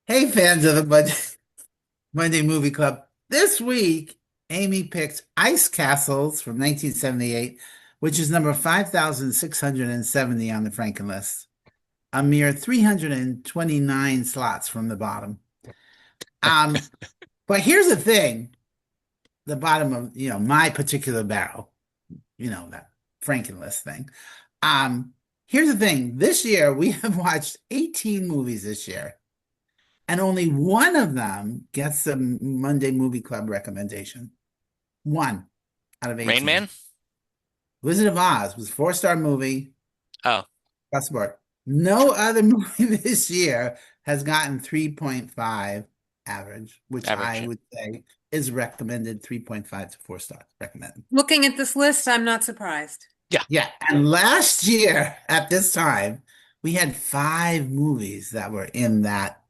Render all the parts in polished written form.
Hey, fans of the Monday Movie Club. This week, Amy picked Ice Castles from 1978, which is number 5,670 on the Franken list. A mere 329 slots from the bottom. Um, but here's the thing, the bottom of, my particular barrel, that Franken list thing. Um, Here's the thing. This year, we have watched 18 movies this year. And only one of them gets the Monday Movie Club recommendation. One out of Rain 18. Man? Wizard of Oz was a four-star movie. Oh, Across the board. No other movie this year has gotten 3.5 average, which I average. would say is recommended 3.5 to 4 stars recommended. Looking at this list, I'm not surprised. Yeah. Yeah, and last year at this time, we had five movies that were in that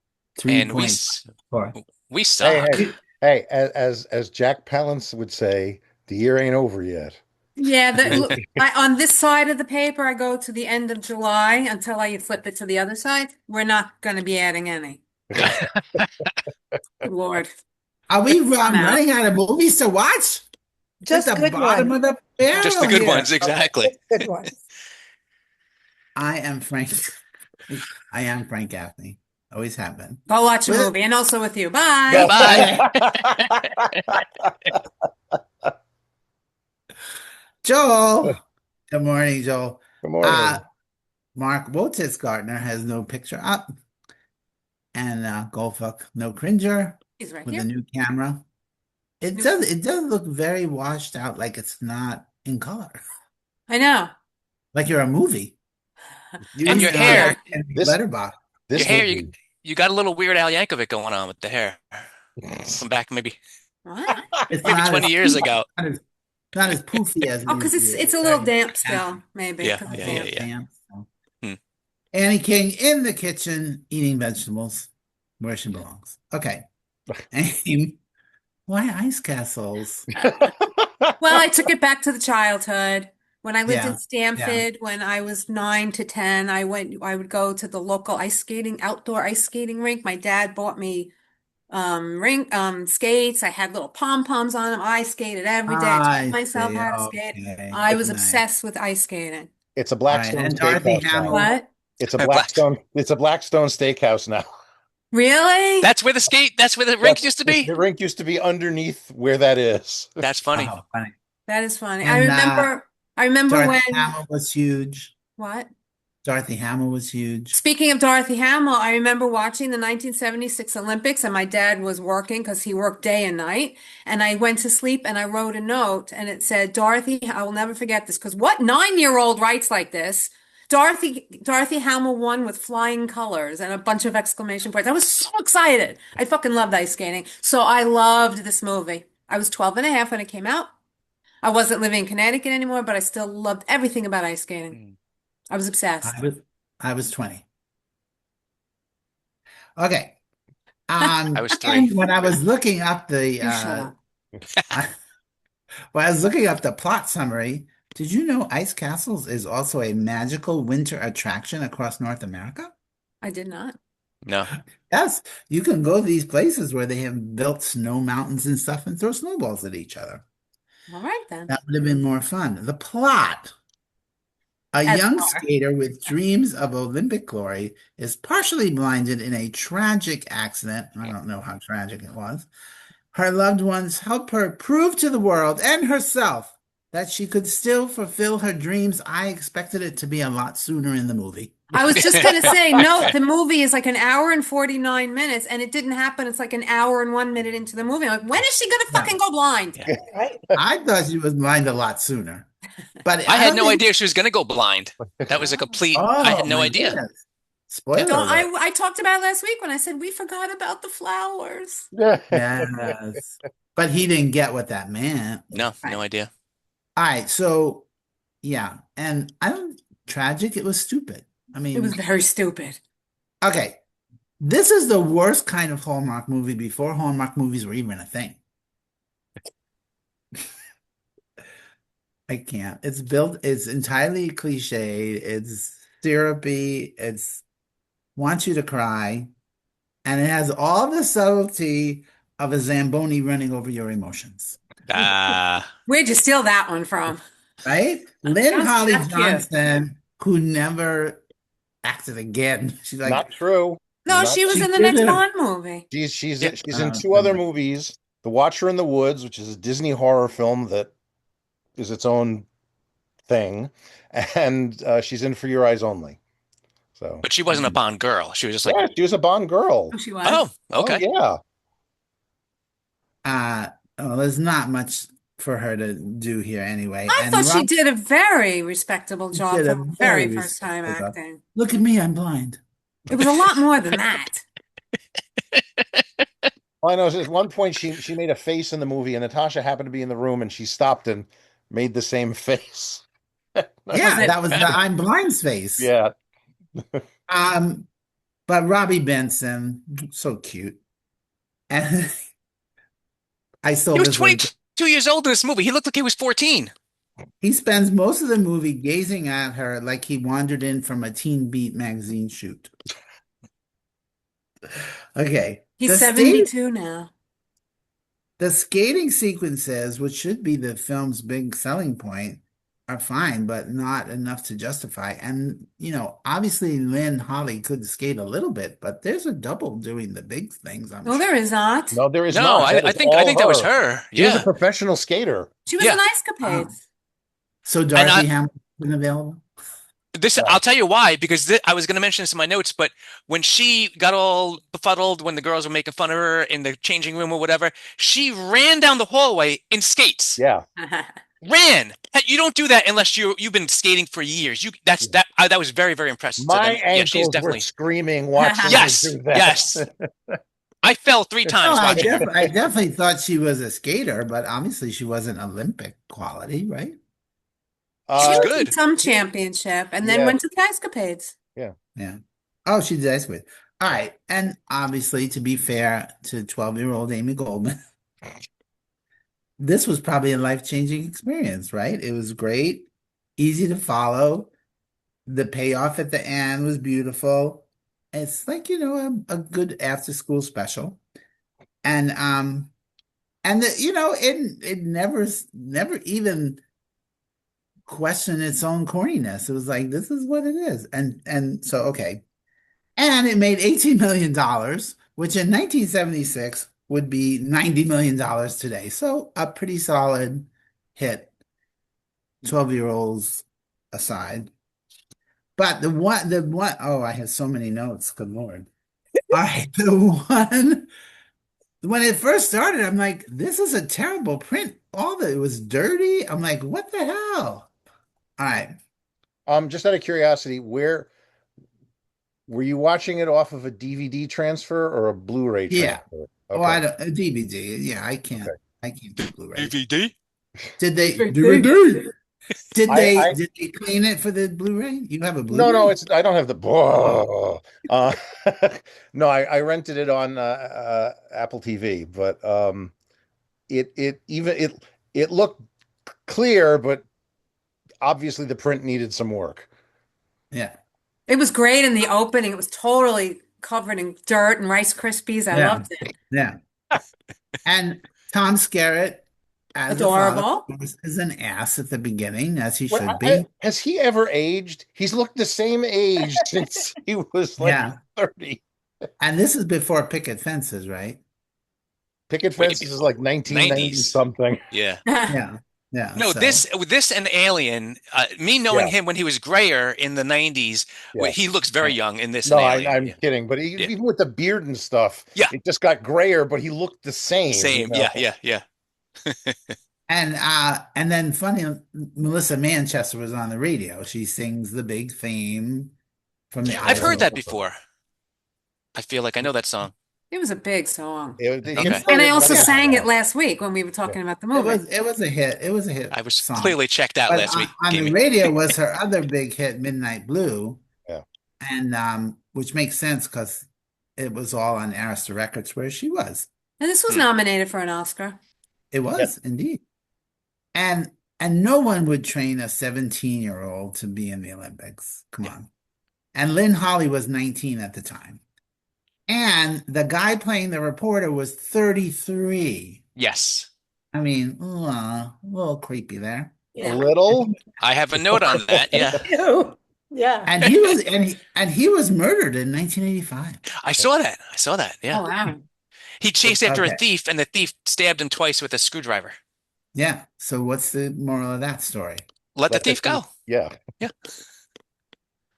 And 3.4. we Hey, suck. hey, as Jack Palance would say, the year ain't over yet. Yeah, on this side of the paper, I go to the end of July until I flip it to the other side. We're not going to be adding any. Good Lord. Are we I'm out. running out of movies to watch? Just At the good bottom ones. of the barrel Just the good here. ones, exactly. Good ones. I am Frank. I am Frank Gaffney. Always have been. Go watch a With- movie and also with you. Bye. Bye. Joel. Good morning, Joel. Good morning. Mark Wotis Gardner has no picture up. And Goldfuck, no cringer He's right with here. a new camera. It does look very washed out, like it's not in color. I know. Like you're a movie. And your hair. This- Letterbox. This Your hair, movie, you got a little Weird Al Yankovic going on with the hair. From back maybe What? It's maybe not 20 as years poofy- ago. not as poofy as Oh, because it's a little damp still, maybe. Yeah, 'cause it's yeah, damp. yeah. Damp, so. Hmm. Annie King in the kitchen eating vegetables where she belongs. Okay. Aim. Why ice castles? Well, I took it back to the childhood. When I lived Yeah, in Stamford, when I was 9 to 10, I would go to the local outdoor ice skating rink. My dad bought me skates. I had little pom-poms on them. I skated every day. I taught I myself see. how to skate. Okay. I was Nice. obsessed with ice skating. it's a All right. Blackstone And Dorothy Steakhouse now. Hamill. What? It's a Black- Blackstone. It's a Blackstone Steakhouse now. Really? That's where the rink used to be? The rink used to be underneath where that is. That's funny. Oh, funny. That is funny. And, I remember Dorothy when, Hamill was huge. what? Dorothy Hamill was huge. Speaking of Dorothy Hamill, I remember watching the 1976 Olympics, and my dad was working because he worked day and night. And I went to sleep and I wrote a note, and it said, Dorothy, I will never forget this, because what 9-year-old writes like this? Dorothy Hamill won with flying colors and a bunch of exclamation points. I was so excited. I fucking loved ice skating. So I loved this movie. I was 12 and a half when it came out. I wasn't living in Connecticut anymore, but I still loved everything about ice skating. I was obsessed. I was 20. Okay. I was 3. And when I was looking up the You shut up. when I was looking up the plot summary, did you know Ice Castles is also a magical winter attraction across North America? I did not. No. Yes, you can go to these places where they have built snow mountains and stuff and throw snowballs at each other. All right then. That would have been more fun. The plot. A As young far. skater with dreams of Olympic glory is partially blinded in a tragic accident. I don't know how tragic it was. Her loved ones help her prove to the world and herself that she could still fulfill her dreams. I expected it to be a lot sooner in the movie. I was just gonna say, no, the movie is like an hour and 49 minutes, and it didn't happen. It's like an hour and 1 minute into the movie. I'm like, when is she gonna No. fucking go blind? Yeah. Right? I thought she was blind a lot sooner. But I had don't no think- idea she was going to go blind. That was a complete, I had Oh, no my idea. goodness. Spoiler No, alert. I talked about it last week when I said we forgot about the flowers. Yes. But he didn't get what that meant. No, no idea. All right, so yeah, and I don't tragic, it was stupid. I It was mean, very stupid. okay, this is the worst kind of Hallmark movie before Hallmark movies were even a thing. I can't. It's entirely cliche, it's syrupy, it's wants you to cry, and it has all the subtlety of a Zamboni running over your emotions, Ah, Where'd you steal that one from? right? Lynn Sounds Holly so cute. Johnson, who never acted again. She's like, Not true. No, Not she was she in the did next it. Bond movie. yeah. She's in two other movies. The Watcher in the Woods, which is a Disney horror film that is its own thing, and she's in For Your Eyes Only. So But she wasn't a Bond girl. She was just like, yeah, she was a Bond girl. Oh, she was. oh, Oh okay. yeah. Well, there's not much for her to do here anyway. I And thought she Rob did a very respectable job did for a her very very first time respectful job. acting. Look at me, I'm blind. It was a lot more than that. All I know is at one point she made a face in the movie, and Natasha happened to be in the room, and she stopped and made the same face. Yeah, it- that was the I'm blind's face. Yeah. Um, but Robbie Benson, so cute. And I still He was miss 22 years old in this movie. He looked like he was 14. he spends most of the movie gazing at her like he wandered in from a Teen Beat magazine shoot. Okay. He's The 72 now. The skating sequences, which should be the film's big selling point, are fine, but not enough to justify. And, obviously Lynn Holly could skate a little bit, but there's a double doing the big things, I'm No, sure. there is not. No, there is No, not. That I is think all that was her. She was a Yeah. professional skater. She was Yeah. in Ice Capades. So Dorothy Hamilton wasn't available? I'll tell you why, because I was going to mention this in my notes, but when she got all befuddled when the girls were making fun of her in the changing room or whatever, she ran down the hallway in skates. Yeah. Ran. You don't do that unless you've been skating for years. That was very, very impressive. So My then, yeah, she's ankles were definitely. screaming watching her Yes, do that. yes. I fell 3 No, times watching her. I definitely thought she was a skater, but obviously she wasn't Olympic quality, right? She She's was good. in some championship and then Yeah. went to the Ice Capades. Yeah. Oh, she did ice with. All right. And obviously, to be fair to 12-year-old Amy Goldman, this was probably a life-changing experience, right? It was great, easy to follow. The payoff at the end was beautiful. It's like, a good after-school special. And it never even questioned its own corniness. It was like, this is what it is. And so, okay. And it made $18 million, which in 1976 would be $90 million today. So a pretty solid hit, 12-year-olds aside. But oh, I have so many notes. Good Lord. All right, when it first started, I'm like, this is a terrible print. It was dirty. I'm like, what the hell? All right. Just out of curiosity, where were you watching it off of a DVD transfer or a Blu-ray Yeah. transfer? Oh, Okay. I don't, a DVD. Yeah, I can't. Okay. I can't do Blu-ray. DVD? Did they DVD. DVD? Did I- did they clean it for the Blu-ray? You have a Blu-ray? No, I don't have the. Uh, no, I rented it on Apple TV, but it looked clear, but obviously the print needed some work. Yeah. It was great in the opening. It was totally covered in dirt and Rice Krispies. I Yeah. loved it. Yeah. And Tom Skerritt as the Adorable. father is an ass at the beginning, as he Well, should be. has he ever aged? He's looked the same age since he was like Yeah. 30. And this is before picket fences, right? Picket Way fences is like 1990 90s. something. Yeah. Yeah. Yeah. No, so- this and Alien, me knowing Yeah. him when he was grayer in the 90s, Yeah. he looks very young in this No, and Alien. I'm Yeah. kidding, but Yeah. even with the beard and stuff, Yeah. it just got grayer, but he looked the same. Same. you know? Yeah. And then funny, Melissa Manchester was on the radio. She sings the big theme from the I've heard Idaho. that before. I feel like I know that song. It was a big song. Okay. And I also Yeah. sang it last week when we were talking about the It movie. was a hit. It was a hit. I was song. clearly checked out But last week, on the Amy. radio was her other big hit, Midnight Blue. Yeah. And which makes sense because it was all on Arista Records where she was. And this was nominated for an Oscar. It was indeed. And no one would train a 17-year-old to be in the Olympics. Come on. And Lynn Holly was 19 at the time. And the guy playing the reporter was 33. Yes. I mean, a little creepy there. A Yeah. little. I have a note on that. Yeah. Ew. Yeah. And he was and he was murdered in 1985. I saw that. I saw that. Oh, Yeah. wow. He chased after a Okay. thief and the thief stabbed him twice with a screwdriver. Yeah. So what's the moral of that story? Let the Let the thief go. Yeah.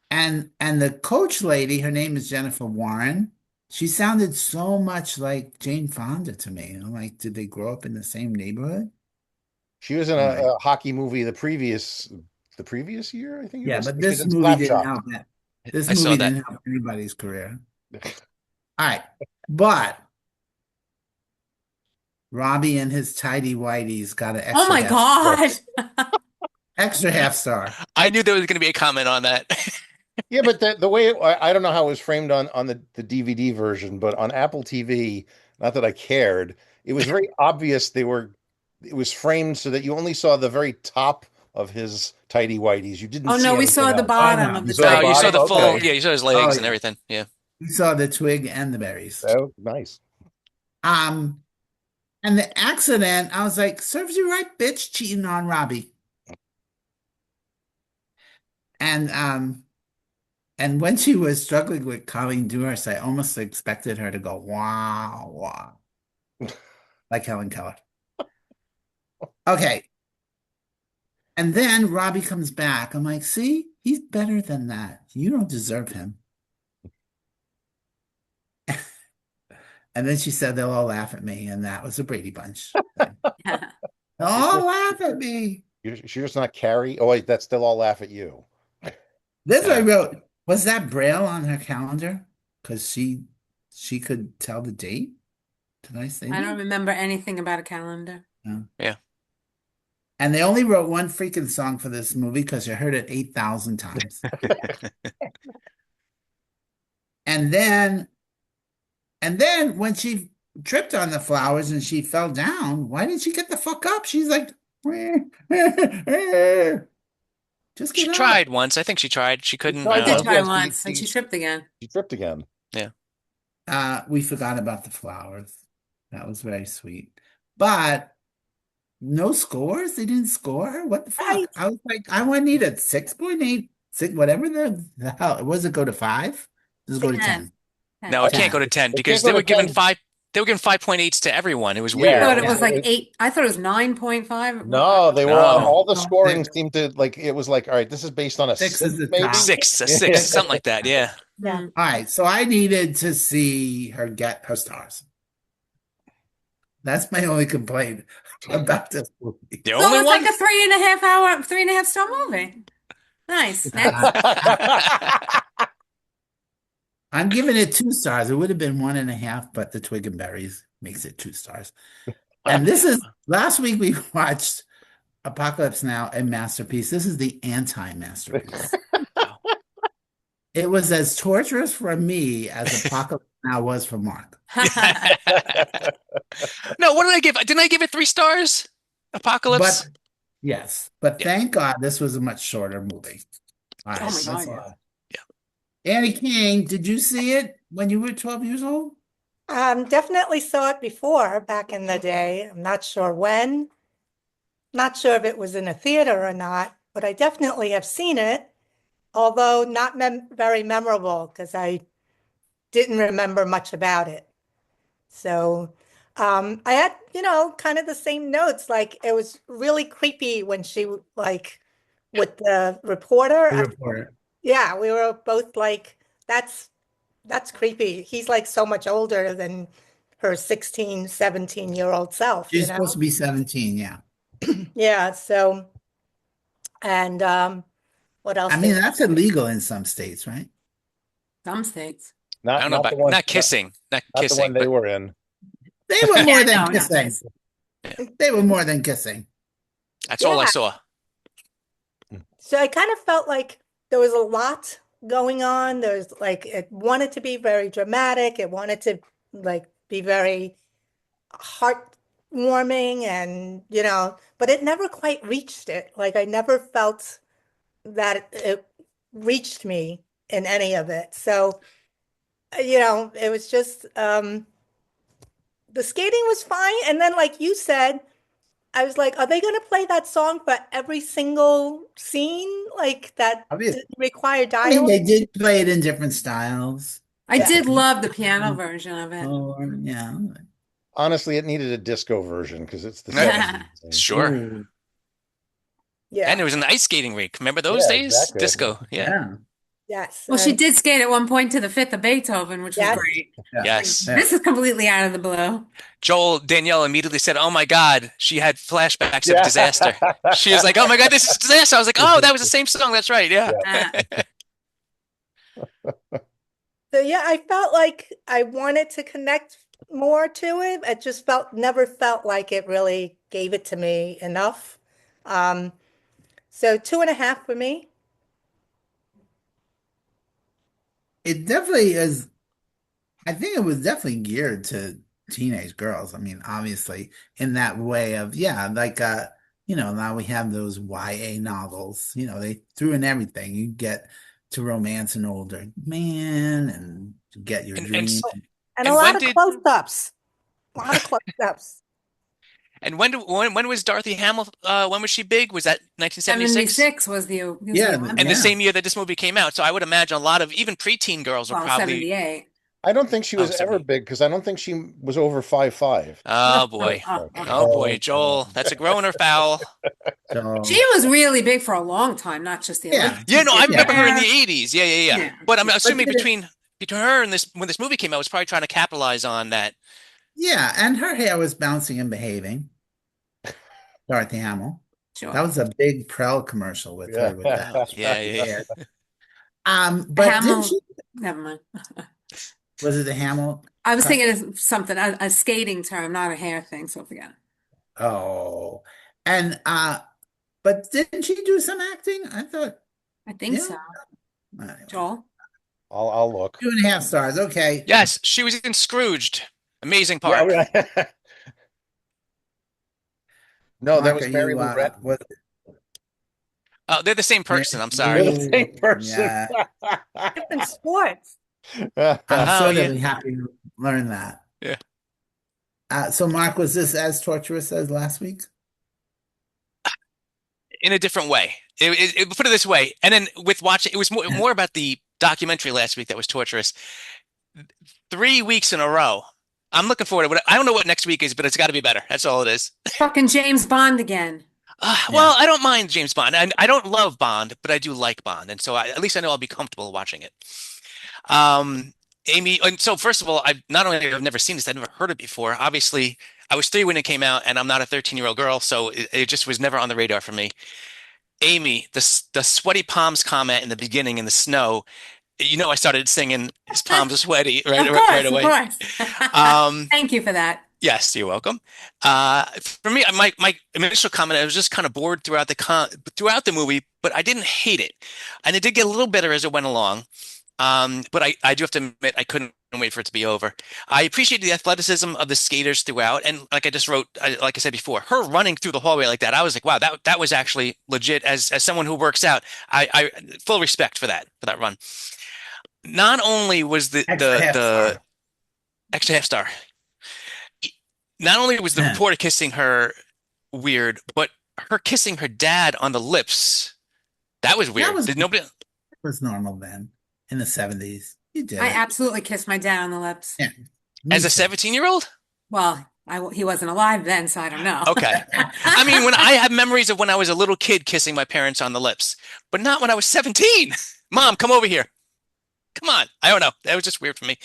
And the coach lady, her name is Jennifer Warren. She sounded so much like Jane Fonda to me. I'm like, did they grow up in the same neighborhood? She was in Right. a hockey movie the previous year, I think it Yeah, was. but She this was in movie didn't Slapshot. help that. This I saw movie that. didn't help anybody's career. All right. But Robbie and his tidy whities got an extra Oh my God. extra half star. I knew there was going to be a comment on that. Yeah, but the way I don't know how it was framed on the DVD version, but on Apple TV, not that I cared, it was very obvious it was framed so that you only saw the very top of his tidy whities. You didn't Oh see no, we anything saw the else. bottom no. of You the saw the Oh, you saw the bottom? full, Okay. yeah, you saw his legs Oh, and yeah. everything. Yeah. You saw the twig and the berries. Oh, nice. And the accident, I was like, serves you right, bitch, cheating on Robbie. And when she was struggling with Colleen Dewars, I almost expected her to go, wow, wow, like Helen Keller. Okay. And then Robbie comes back. I'm like, see, he's better than that. You don't deserve him. And then she said they'll all laugh at me, and that was a Brady Bunch thing. They'll all laugh at me. You're just not Carrie. Oh wait, that's still all laugh at you. This I wrote. Was that Braille on her calendar? Because she could tell the date. Did I say I that? don't remember anything about a calendar. No. Yeah. And they only wrote one freaking song for this movie because you heard it 8,000 times. And then when she tripped on the flowers and she fell down, why didn't she get the fuck up? She's like, just She get up. tried once. I think she tried. She couldn't. tried I did once. try Yes, once, and she tripped again. She tripped again. We forgot about the flowers. That was very sweet. But no scores? They didn't score her? What the fuck? Right. I was like, I would need a 6.8, whatever the hell. Was it go to 5? Does it go to 10? No, it can't go to 10 It because can't go they were to giving 10. 5. They were giving 5.8s to everyone. It was I weird. thought it Yeah. was like It- 8. I thought it was 9.5. No, they were No. all the No. scoring seemed to like it was like, all right, this is based on a 6 is the maybe. top. 6, a 6, something like that. Yeah. Yeah. Mm. All right, so I needed to see her get her stars. That's my only complaint about this movie. The So only it's one. like a 3.5 hour, 3.5 star movie. Nice. Next. I'm giving it 2 stars. It would have been 1.5, but the Twig and Berries makes it 2 stars. And this is last week we watched Apocalypse Now, a masterpiece. This is the anti-masterpiece. It was as torturous for me as Apocalypse Now was for Mark. No, what did I give? Didn't I give it 3 stars? Apocalypse. But yes, but Yeah. thank God this was a much shorter movie. All right, Oh my that's God, all. yeah. Annie King, did you see it when you were 12 years old? Definitely saw it before back in the day. I'm not sure when. Not sure if it was in a theater or not, but I definitely have seen it, although not very memorable because I didn't remember much about it. So I had, kind of the same notes. Like it was really creepy when she like with the reporter. The reporter. Yeah, we were both like, that's creepy. He's like so much older than her 16, 17-year-old self, She's supposed to be 17, yeah. Yeah, so, and what else? I mean, that's illegal in some states, right? Some states. Not, I don't know not about the one, not kissing, not not the kissing, one they but were in. They were more Yeah, than no, not kissing. this. They were more than kissing. that's all I Yeah. saw. So I kind of felt like there was a lot going on. There's like, it wanted to be very dramatic. It wanted to like be very heartwarming and, but it never quite reached it. Like I never felt that it reached me in any of it. So it was just the skating was fine. And then, like you said, I was like, are they going to play that song for every single scene? Like that Obviously. didn't require I mean, dialogue? they did play it in different styles. I Yeah. did love the piano version of it. Or, yeah. Honestly, it needed a disco version because it's the Yeah. 70s. Sure. Ooh, Yeah. And it was an ice skating rink. Remember those Yeah, days? exactly. Disco. Yeah. yeah. Yes. Well, she and- did skate at one point to the Fifth of Beethoven, which was Yes. great. Yeah. Yes. Yeah. This is completely out of the blue. Joel Danielle immediately said, "Oh my God," she had flashbacks of Yeah. disaster. She was like, "Oh my God, this is disaster." I was like, "Oh, that was the same song. That's right." Yeah. So yeah, I felt like I wanted to connect more to it. It just never felt like it really gave it to me enough. So 2.5 for me. It definitely is. I think it was definitely geared to teenage girls. I mean, obviously, in that way of, yeah, like, now we have those YA novels, they threw in everything. You get to romance an older man and to get your And- dream. And And a lot when of did- close-ups. A lot of close-ups. And when was Dorothy Hamill? When was she big? Was that 1976? 76 was the Yeah, Olympics. And the Yeah. same year that this movie came out. So I would imagine a lot of even preteen girls were Well, probably. 78. I don't think she was ever 70. big because I don't think she was over 5'5". Oh boy. Oh boy, Joel. That's a grown or foul. So, She was really big for a long time, not just the Yeah. Olympics. Yeah, no, I remember her in the Yeah. 80s. Yeah. Yeah. But I'm assuming did it- between her and when this movie came out, was probably trying to capitalize on that. yeah, and her hair was bouncing and behaving. Dorothy Hamill. Sure. That was a big Prel commercial with her with that. Yeah. But Hamill- didn't she, Never mind. was it the Hamill? I was thinking of something, a skating term, not a hair thing, so forget it. Oh, and but didn't she do some acting? I thought. I think Yeah. so. Anyway, Joel? I'll look. 2.5 stars. Okay. Yes, she was in Scrooged. Amazing part. Yeah, no, that Mark, was are Mary you, Lou Retton. what- Oh, they're the same person. I'm They're sorry. the same person. Yeah. Different sports. I'm Oh, sort yeah. of happy to learn that. Yeah. So Mark, was this as torturous as last week? In a different way. Put it this way. And then with watching, it was more about the documentary last week that was torturous. 3 weeks in a row. I'm looking forward to it. I don't know what next week is, but it's got to be better. That's all it is. Fucking James Bond again. Well, I don't mind James Bond. I don't love Bond, but I do like Bond, and so at least I know I'll be comfortable watching it. Amy, and so first of all, I've never seen this. I've never heard it before. Obviously, I was 3 when it came out, and I'm not a 13-year-old girl, so it just was never on the radar for me. Amy, the sweaty palms comment in the beginning in the snow. I started singing "His palms are sweaty" right away. Of course. Thank you for that. Yes, you're welcome. For me, my initial comment, I was just kind of bored throughout the movie, but I didn't hate it, and it did get a little better as it went along. But I do have to admit, I couldn't wait for it to be over. I appreciated the athleticism of the skaters throughout, and like I just wrote, like I said before, her running through the hallway like that, I was like, wow, that was actually legit. As someone who works out, I full respect for that run. Not only was the extra half star. Not only was the reporter kissing her weird, but her kissing her dad on the lips, that was weird. Did nobody? It was normal then in the 70s. You did. I absolutely kissed my dad on the lips. Yeah. As a 17-year-old? Well, he wasn't alive then, so I don't know. Okay. I mean, when I have memories of when I was a little kid kissing my parents on the lips, but not when I was 17. Mom, come over here. Come on. I don't know. That was just weird for me.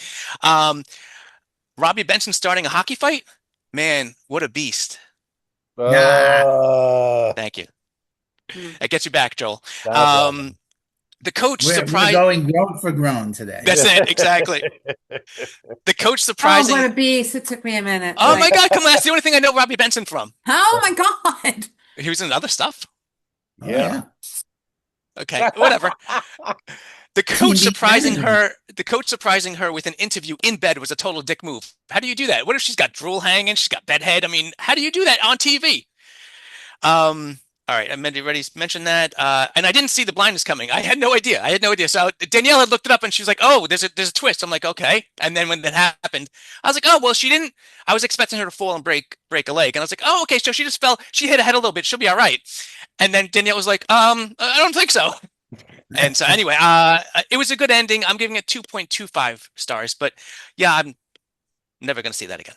Robbie Benson starting a hockey fight? Man, what a beast. Thank you. That gets you back, Joel. The coach We're going grown for grown today. That's it, exactly. The coach Oh, surprising. what a beast. It took me a minute. Oh my God, come on. That's the only thing I know Robbie Benson from. Oh my God. He was in other stuff. Oh, yeah. Okay, whatever. The coach TV surprising her with an interview in bed was a total dick move. How do you do that? What if she's got drool hanging? She's got bedhead. I mean, how do you do that on TV? All right, I already mentioned that, and I didn't see the blindness coming. I had no idea. I had no idea. So Danielle had looked it up, and she was like, "Oh, there's a twist." I'm like, "Okay." And then when that happened, I was like, "Oh, well, she didn't." I was expecting her to fall and break a leg, and I was like, "Oh, okay." So she just fell. She hit her head a little bit. She'll be all right. And then Danielle was like, I don't think so." And so anyway, it was a good ending. I'm giving it 2.25 stars, but yeah, I'm never gonna see that again.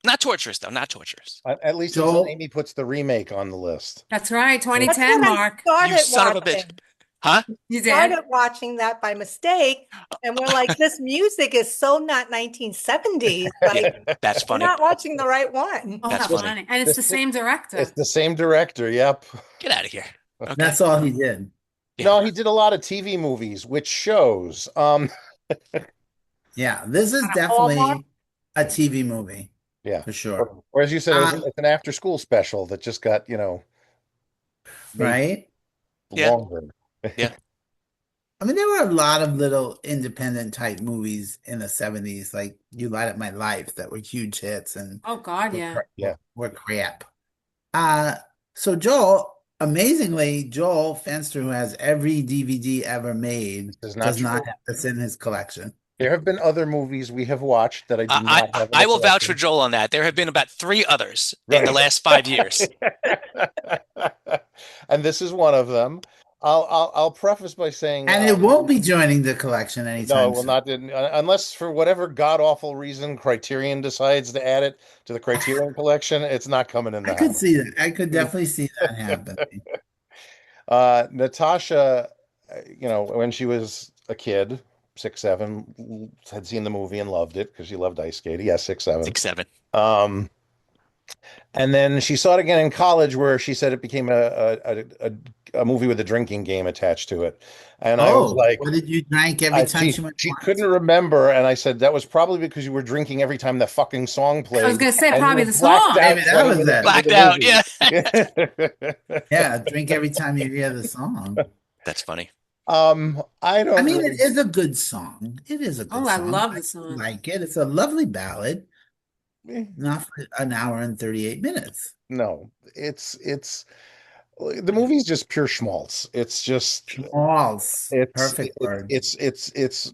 Not torturous though. Not torturous. At least until Joel, Amy puts the remake on the list. That's right, That's 2010, what I Mark. You started son of a bitch. watching. Huh? You did? Started watching that by mistake, and we're like, this music is so not 1970s. Like, That's we're funny. not watching the right one. Oh, That's how funny. funny. And it's the same director. It's the same director. Yep. Get out of here. Okay. that's all he did. Yeah. No, he did a lot of TV movies, which shows. Yeah, this is On a definitely Hallmark? a TV movie Yeah. for sure. Or as you said, Uh, it's an after-school special that just got, made right? Yeah. longer. Yeah. I mean, there were a lot of little independent type movies in the 70s, like You Light Up My Life, that were huge hits and Oh God, were, yeah. Yeah. were crap. So Joel, amazingly, Joel Fenster, who has every DVD ever made, Is not does not true. have this in his collection. There have been other movies we have watched that I do not have in I the will vouch for collection. Joel on that. There have been about 3 others in the Right. last 5 years. And this is one of them. I'll preface by saying, And it won't be joining the collection no, anytime it will soon. not, unless for whatever god awful reason Criterion decides to add it to the Criterion collection. It's not coming in I the could house. see that. I could definitely see that happening. Natasha, when she was a kid, 6, 7, had seen the movie and loved it because she loved ice skating. Yeah, 6, 7. 6, 7. Um, and then she saw it again in college, where she said it became a movie with a drinking game attached to it. And I was Oh, like, what did you drink every time she went she once? couldn't remember, and I said that was probably because you were drinking every time the fucking song played. I was gonna say and you probably were the blacked song. out Maybe that 20 was minutes it. into Blacked the out. movie. Yeah. Yeah, drink every time you hear the song. That's funny. I don't I mean, really. it is a good song. It is a good Oh, I song. love I the song. like it. It's a lovely ballad, eh, not for an hour and 38 minutes. No, it's the movie's just pure schmaltz. It's just Schmaltz. it's Perfect word. it's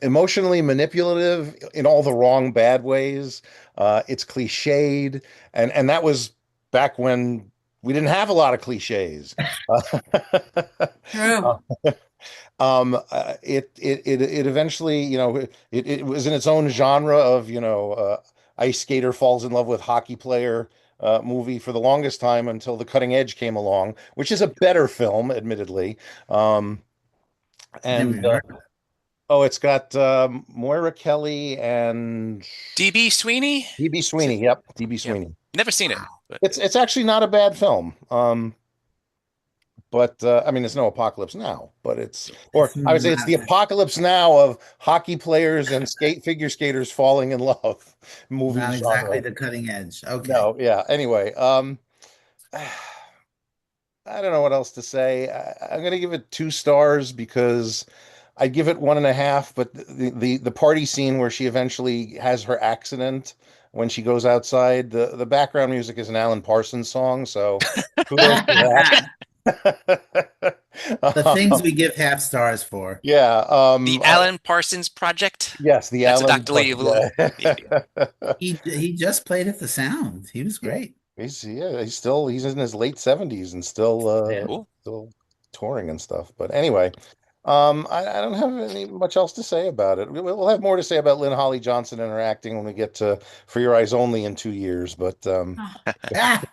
emotionally manipulative in all the wrong bad ways. It's cliched, and that was back when we didn't have a lot of cliches. True. It eventually, it was in its own genre of, ice skater falls in love with hockey player movie for the longest time until The Cutting Edge came along, which is a better film, admittedly. Um, Never and even heard of it. oh, it's got Moira Kelly and DB Sweeney? DB Sweeney. Yep, DB Yeah. Sweeney. Never seen it. Wow. But It's actually not a bad film. But I mean, there's no Apocalypse Now, but or It's I would say it's the not- Apocalypse Now of hockey players and figure skaters falling in love movie Not genre. exactly the cutting edge. Okay. No, yeah. Anyway, I don't know what else to say. I'm gonna give it 2 stars because I give it 1.5. But the party scene where she eventually has her accident when she goes outside, the background music is an Alan Parsons song, so kudos to that. The things we give half stars for. Yeah. the Alan Parsons Project? Yes, the That's a Alan. Dr. Lee He just played at the Sound. He was great. He's in his late 70s and still Yeah. Cool. still touring and stuff. But anyway, I don't have any much else to say about it. We'll have more to say about Lynn Holly Johnson and her acting when we get to For Your Eyes Only in 2 years. But Ah.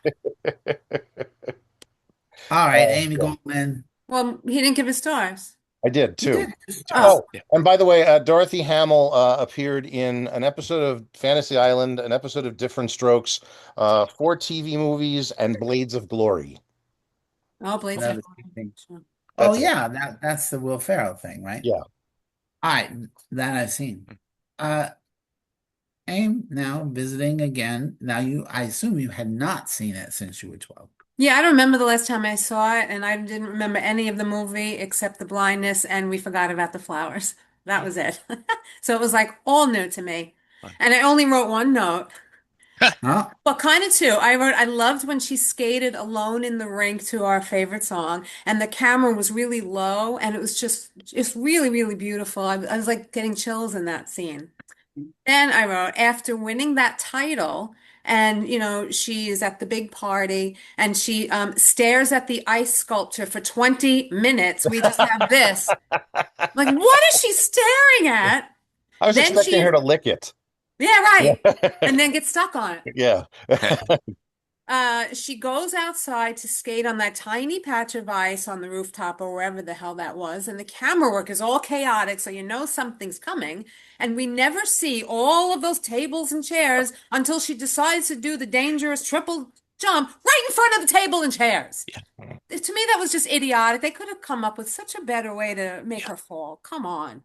All right, Oh, Amy God. Goldman. Well, he didn't give us stars. I did He too. did good job. Oh. Yeah. And by the way, Dorothy Hamill appeared in an episode of Fantasy Island, an episode of Different Strokes, 4 TV movies, and Blades of Glory. Oh, Blades That of was Glory. interesting. Sure. Oh That's it. yeah, that's the Will Ferrell thing, right? Yeah. All right, that I've seen. Aim now visiting again. Now I assume you had not seen it since you were 12. Yeah, I don't remember the last time I saw it, and I didn't remember any of the movie except the blindness, and we forgot about the flowers. That was it. So it was like all new to me. Fun. And I only wrote one note. Huh? Well, kind of too. I loved when she skated alone in the rink to our favorite song, and the camera was really low, and it was just really, really beautiful. I was like getting chills in that scene. Then I wrote, after winning that title, and she is at the big party, and she stares at the ice sculpture for 20 minutes. We just have this. Like, what is she staring at? I was Then expecting her to lick it. Yeah, right. And then get stuck on it. Yeah. She goes outside to skate on that tiny patch of ice on the rooftop or wherever the hell that was, and the camera work is all chaotic, so you know something's coming. And we never see all of those tables and chairs until she decides to do the dangerous triple jump right in front of the table and chairs. Yeah. To me, that was just idiotic. They could have come up with such a better way to make her fall. Come on.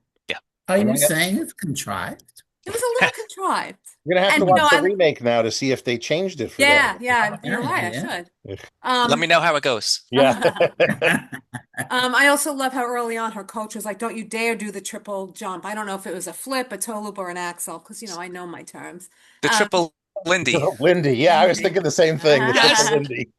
Are you saying it's contrived? It was a little contrived. We're gonna have And, to you watch know, the remake now to see if they changed it for Yeah, that. yeah, you're Yeah, right. I yeah. should. Let me know how it goes. Yeah. I also love how early on her coach was like, "Don't you dare do the triple jump." I don't know if it was a flip, a toe loop, or an axel, because I know my terms. The triple Lindy. Lindy. Yeah, I was thinking the same thing. The Yes. triple Lindy.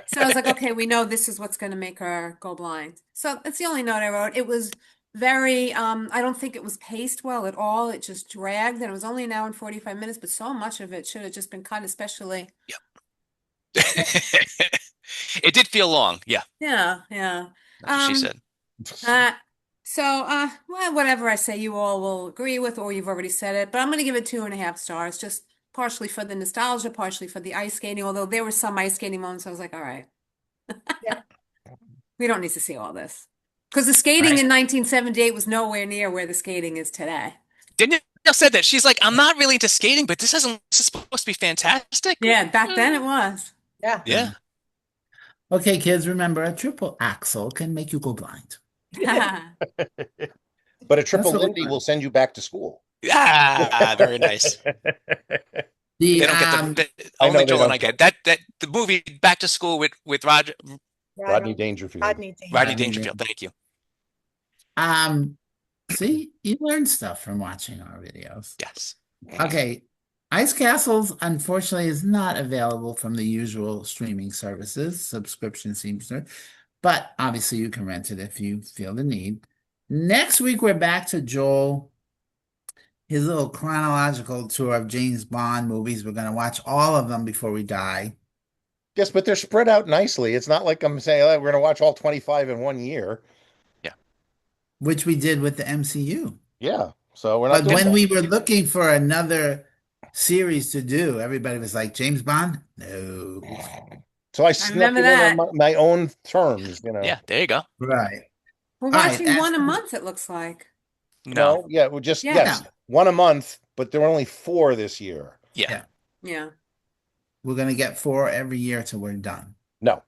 So I was like, okay, we know this is what's going to make her go blind. So that's the only note I wrote. It was very, I don't think it was paced well at all. It just dragged, and it was only an hour and 45 minutes, but so much of it should have just been cut, especially. It did feel long. Yeah, Yeah. that's what she said. Well, whatever I say, you all will agree with, or you've already said it, but I'm going to give it 2.5 stars, just partially for the nostalgia, partially for the ice skating, although there were some ice skating moments I was like, all right. Yeah. We don't need to see all this. Because the skating in 1978 was nowhere near where the skating is today. Danielle said that. She's like, I'm not really into skating, but this is supposed to be fantastic. Yeah, back then it was. Yeah. Yeah. Okay, kids, remember a triple axle can make you go blind. But a triple what we Lindy want. will send you back to school. Ah, very nice. The They don't get I know only they Joel and don't. I get that the movie Back to School with Rodney Rodney Dangerfield. Rodney Dangerfield. Dangerfield. Thank you. See, you learn stuff from watching our videos. Yes. Okay, Ice Castles unfortunately is not available from the usual streaming services. Subscription seems to, but obviously you can rent it if you feel the need. Next week we're back to Joel, his little chronological tour of James Bond movies. We're gonna watch all of them before we die, Yes, but they're spread out nicely. It's not like I'm saying, "Oh, we're going to watch all 25 in 1 year." which we did with the MCU. Yeah. So we're not But doing when that. we were looking for another series to do, everybody was like, James Bond? No. So I snuck remember it in that. on my own terms, Yeah, there you go. Right. We're All right, watching one a after- month, it looks like. No. Yeah, we're just Yeah. yes, one a month, but there were only 4 this year. Yeah. Yeah. We're going to get 4 every year till we're done. No.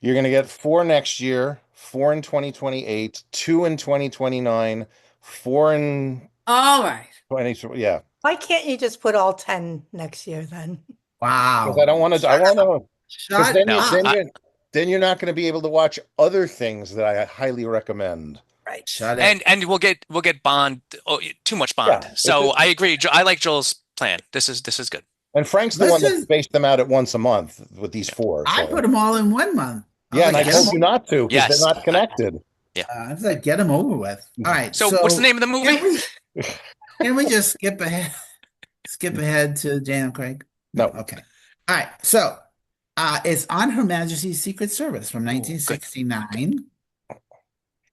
You're going to get 4 next year, 4 in 2028, 2 in 2029, 4 in All right. 20. Yeah. Why can't you just put all 10 next year then? Wow. 'Cause I don't want to. I want to. Because Shut then, No, up. then you're not going to be able to watch other things that I highly recommend. Right. Shut it. And we'll get Bond. Oh, too much Bond. Yeah, So it's- I agree. I like Joel's plan. This is good. And Frank's the one that Listen- spaced them out at once a month with these 4. I so- put them all in 1 month. Yeah, and I was like, told get you 'em- not to because Yes. they're not connected. I was like, get them over with. All right. So what's the name of the movie? Can we just skip ahead? Skip ahead to Jan and Craig? No. Okay. All right. So it's on Her Majesty's Secret Service from 1969.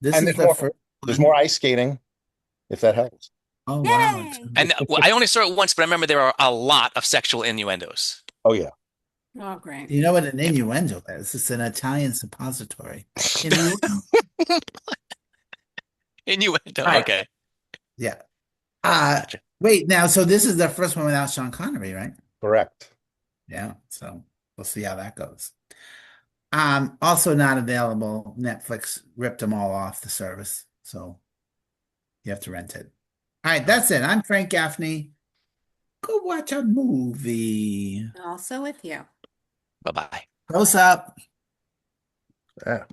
This And is there's the more- first. There's more ice skating, if that helps. Oh, wow. Yay! And well, I only saw it once, but I remember there are a lot of sexual innuendos. Oh yeah. Oh, great. You know what an innuendo is? It's an Italian suppository. Innuendo. Innuendo. Right. Okay. Yeah. Gotcha. Wait, now, so this is the first one without Sean Connery, right? Correct. Yeah. So we'll see how that goes. Also not available. Netflix ripped them all off the service. So you have to rent it. All right, that's it. I'm Frank Gaffney. Go watch a movie. Also with you. Bye-bye. Close up. Yeah.